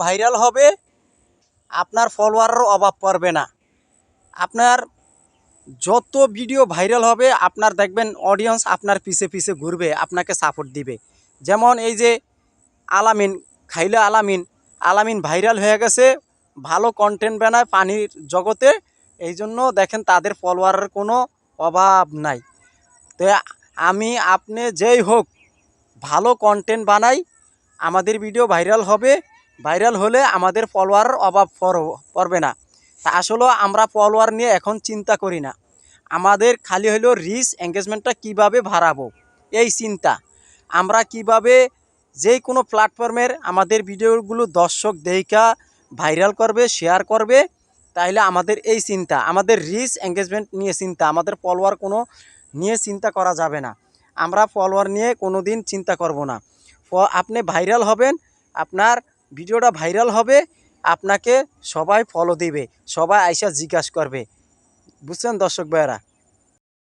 Viral হবে, আপনার ফলোয়ারের অভাব পড়বে না। আপনার যত ভিডিও ভাইরাল হবে আপনার দেখবেন অডিয়েন্স আপনার পিছে পিছে ঘুরবে, আপনাকে সাপোর্ট দিবে। যেমন এই যে আলামিন, খাইলা আলামিন, আলামিন ভাইরাল হয়ে গেছে, ভালো কন্টেন্ট বানায় পানির জগতে, এই জন্য দেখেন তাদের ফলোয়ারের কোনো অভাব নাই। তো আমি আপনি যেই হোক, ভালো কন্টেন্ট বানাই, আমাদের ভিডিও ভাইরাল হবে, ভাইরাল হলে আমাদের ফলোয়ারের অভাব পড়বে না। তা আসলে আমরা ফলোয়ার নিয়ে এখন চিন্তা করি না, আমাদের খালি হলো রিচ এঙ্গেজমেন্টটা কীভাবে বাড়াবো এই চিন্তা। আমরা কিভাবে যে কোনো প্ল্যাটফর্মের আমাদের ভিডিওগুলো দর্শক দেখা ভাইরাল করবে, শেয়ার করবে, তাইলে আমাদের এই চিন্তা, আমাদের রিচ এঙ্গেজমেন্ট নিয়ে চিন্তা, আমাদের ফলোয়ার কোনো নিয়ে চিন্তা করা যাবে না। আমরা ফলোয়ার নিয়ে কোনো দিন চিন্তা করব না। আপনি ভাইরাল হবেন, আপনার ভিডিওটা ভাইরাল হবে, আপনাকে সবাই ফলো দিবে, সবাই আইসা জিজ্ঞাসা করবে। বুঝছেন দর্শক ভাইয়েরা?